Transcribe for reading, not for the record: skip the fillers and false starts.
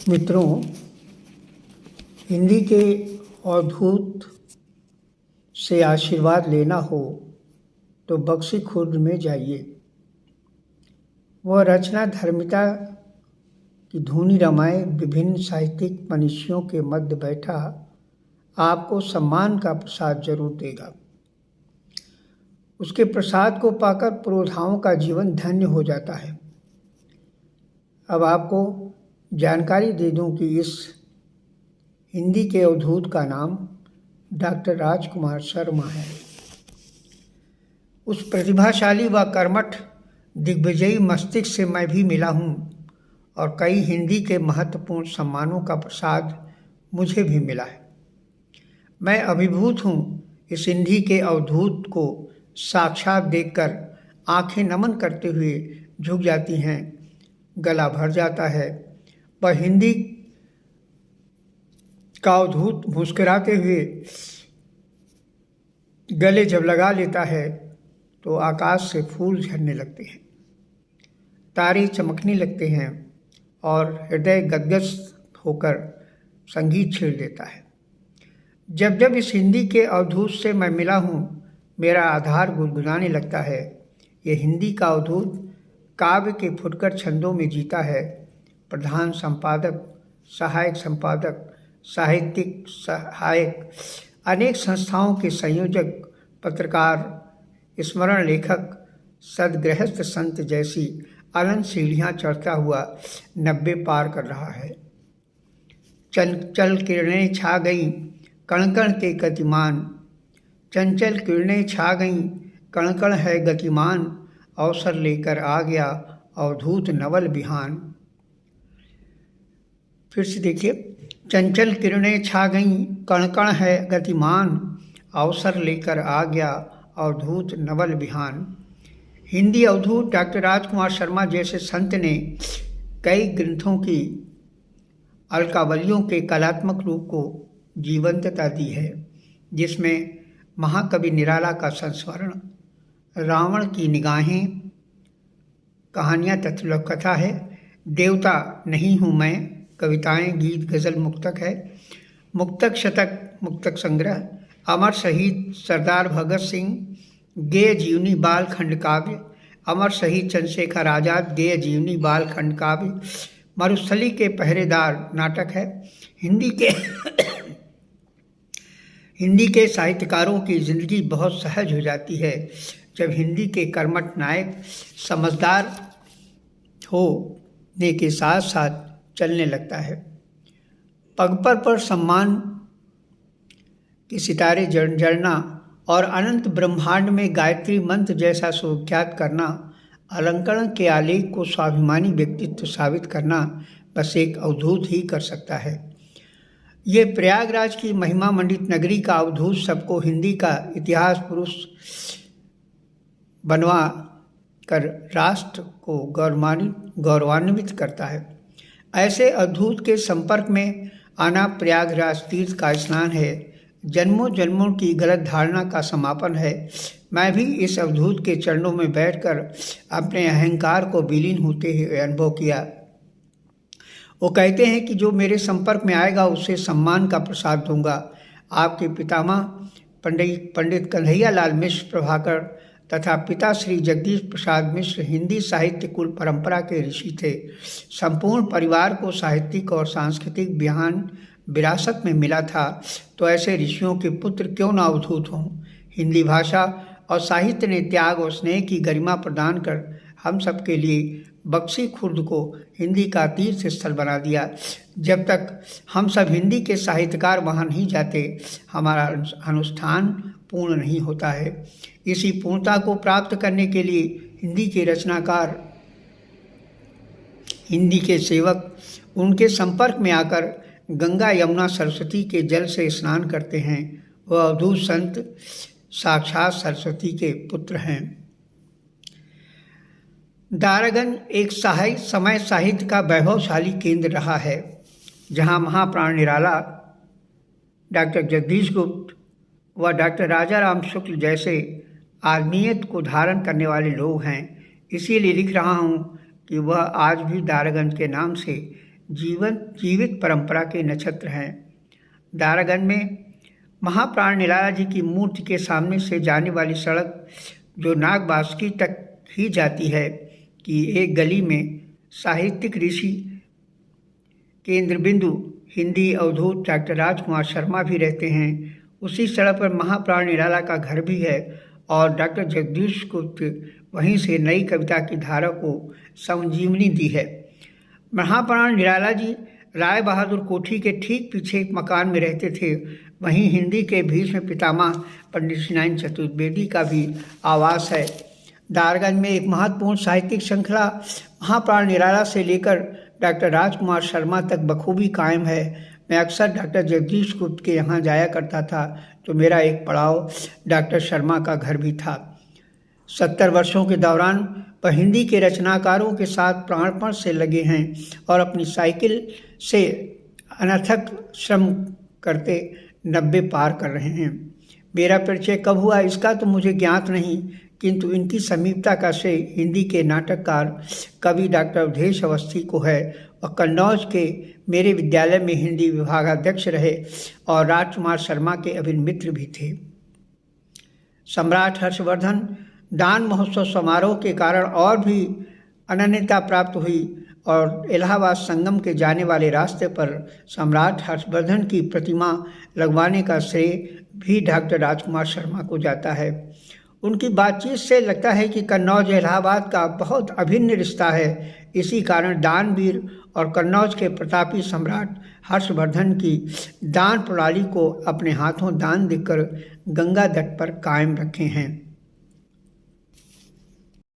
मित्रों, हिंदी के अवधूत से आशीर्वाद लेना हो तो बक्शी खुर्द में जाइए। वह रचना धर्मिता की धूनी रमाए विभिन्न साहित्यिक मनीषियों के मध्य बैठा आपको सम्मान का प्रसाद जरूर देगा। उसके प्रसाद को पाकर पुरोधाओं का जीवन धन्य हो जाता है। अब आपको जानकारी दे दूं कि इस हिंदी के अवधूत का नाम डॉक्टर राजकुमार शर्मा है। उस प्रतिभाशाली व कर्मठ दिग्विजयी मस्तिष्क से मैं भी मिला हूँ और कई हिंदी के महत्वपूर्ण सम्मानों का प्रसाद मुझे भी मिला है। मैं अभिभूत हूँ। इस हिंदी के अवधूत को साक्षात देखकर आंखें नमन करते हुए झुक जाती हैं, गला भर जाता है। वह हिंदी का अवधूत मुस्कुराते हुए गले जब लगा लेता है तो आकाश से फूल झरने लगते हैं, तारे चमकने लगते हैं और हृदय गदगद होकर संगीत छेड़ देता है। जब जब इस हिंदी के अवधूत से मैं मिला हूँ, मेरा आधार गुनगुनाने लगता है। ये हिंदी का अवधूत काव्य के फुटकर छंदों में जीता है। प्रधान संपादक, सहायक संपादक, साहित्यिक सहायक, अनेक संस्थाओं के संयोजक, पत्रकार, स्मरण लेखक, सद्गृहस्थ संत जैसी अनंत सीढ़ियाँ चढ़ता हुआ 90 पार कर रहा है। चंचल किरणें छा गईं कण कण के गतिमान, चंचल किरणें छा गईं कण कण है गतिमान, अवसर लेकर आ गया अवधूत नवल बिहान। फिर से देखिए, चंचल किरणें छा गईं कण कण है गतिमान, अवसर लेकर आ गया अवधूत नवल बिहान। हिंदी अवधूत डॉक्टर राजकुमार शर्मा जैसे संत ने कई ग्रंथों की अलकावलियों के कलात्मक रूप को जीवंतता दी है, जिसमें महाकवि निराला का संस्मरण, रावण की निगाहें, कहानियाँ तथा कथा है, देवता नहीं हूँ मैं, कविताएं, गीत, गज़ल, मुक्तक है, मुक्तक शतक, मुक्तक संग्रह, अमर शहीद सरदार भगत सिंह, गेय जीवनी बाल खंड काव्य, अमर शहीद चंद्रशेखर आज़ाद, गेय जीवनी बाल खंड काव्य, मरुस्थली के पहरेदार नाटक है। हिंदी के साहित्यकारों की ज़िंदगी बहुत सहज हो जाती है जब हिंदी के कर्मठ नायक समझदार होने के साथ साथ चलने लगता है। पग पर सम्मान के सितारे जड़ना और अनंत ब्रह्मांड में गायत्री मंत्र जैसा सुविख्यात करना, अलंकरण के आलेख को स्वाभिमानी व्यक्तित्व साबित करना बस एक अवधूत ही कर सकता है। ये प्रयागराज की महिमा मंडित नगरी का अवधूत सबको हिंदी का इतिहास पुरुष बनवा कर राष्ट्र को गौरवान्वित करता है। ऐसे अवधूत के संपर्क में आना प्रयागराज तीर्थ का स्नान है, जन्मों जन्मों की गलत धारणा का समापन है। मैं भी इस अवधूत के चरणों में बैठकर अपने अहंकार को विलीन होते हुए अनुभव किया। वो कहते हैं कि जो मेरे संपर्क में आएगा उसे सम्मान का प्रसाद दूंगा। आपके पितामह पंडित कन्हैया लाल मिश्र प्रभाकर तथा पिता श्री जगदीश प्रसाद मिश्र हिंदी साहित्य कुल परंपरा के ऋषि थे। संपूर्ण परिवार को साहित्यिक और सांस्कृतिक बिहान विरासत में मिला था, तो ऐसे ऋषियों के पुत्र क्यों न अवधूत हों। हिंदी भाषा और साहित्य ने त्याग और स्नेह की गरिमा प्रदान कर हम सब के लिए बक्शी खुर्द को हिंदी का तीर्थ स्थल बना दिया। जब तक हम सब हिंदी के साहित्यकार वहाँ नहीं जाते, हमारा अनुष्ठान पूर्ण नहीं होता है। इसी पूर्णता को प्राप्त करने के लिए हिंदी के रचनाकार, हिंदी के सेवक उनके संपर्क में आकर गंगा यमुना सरस्वती के जल से स्नान करते हैं। वह अवधूत संत साक्षात सरस्वती के पुत्र हैं। दारागंज एक समय साहित्य का वैभवशाली केंद्र रहा है, जहां महाप्राण निराला, डॉक्टर जगदीश गुप्त व डॉक्टर राजा राम शुक्ल जैसे आदमीयत को धारण करने वाले लोग हैं। इसीलिए लिख रहा हूँ कि वह आज भी दारागंज के नाम से जीवित परंपरा के नक्षत्र हैं। दारागंज में महाप्राण निराला जी की मूर्ति के सामने से जाने वाली सड़क जो नागबासुकी तक ही जाती है कि एक गली में साहित्यिक ऋषि केंद्र बिंदु हिंदी अवधूत डॉक्टर राजकुमार शर्मा भी रहते हैं। उसी सड़क पर महाप्राण निराला का घर भी है और डॉक्टर जगदीश गुप्त वहीं से नई कविता की धारा को संजीवनी दी है। महाप्राण निराला जी राय बहादुर कोठी के ठीक पीछे एक मकान में रहते थे। वहीं हिंदी के भीष्म पितामह पंडित श्रीनारायण चतुर्वेदी का भी आवास है। दारगंज में एक महत्वपूर्ण साहित्यिक श्रृंखला महाप्राण निराला से लेकर डॉक्टर राजकुमार शर्मा तक बखूबी कायम है। मैं अक्सर डॉक्टर जगदीश गुप्त के यहाँ जाया करता था तो मेरा एक पड़ाव डॉक्टर शर्मा का घर भी था। 70 वर्षों के दौरान वह हिंदी के रचनाकारों के साथ प्राणपण से लगे हैं और अपनी साइकिल से अनथक श्रम करते 90 पार कर रहे हैं। मेरा परिचय कब हुआ इसका तो मुझे ज्ञात नहीं, किंतु इनकी समीपता का श्रेय हिंदी के नाटककार कवि डॉक्टर अवधेश अवस्थी को है और कन्नौज के मेरे विद्यालय में हिंदी विभागाध्यक्ष रहे और राजकुमार शर्मा के अभिन्न मित्र भी थे। सम्राट हर्षवर्धन दान महोत्सव समारोह के कारण और भी अनन्यता प्राप्त हुई और इलाहाबाद संगम के जाने वाले रास्ते पर सम्राट हर्षवर्धन की प्रतिमा लगवाने का श्रेय भी डॉक्टर राजकुमार शर्मा को जाता है। उनकी बातचीत से लगता है कि कन्नौज इलाहाबाद का बहुत अभिन्न रिश्ता है। इसी कारण दानवीर और कन्नौज के प्रतापी सम्राट हर्षवर्धन की दान प्रणाली को अपने हाथों दान देकर गंगा तट पर कायम रखे हैं।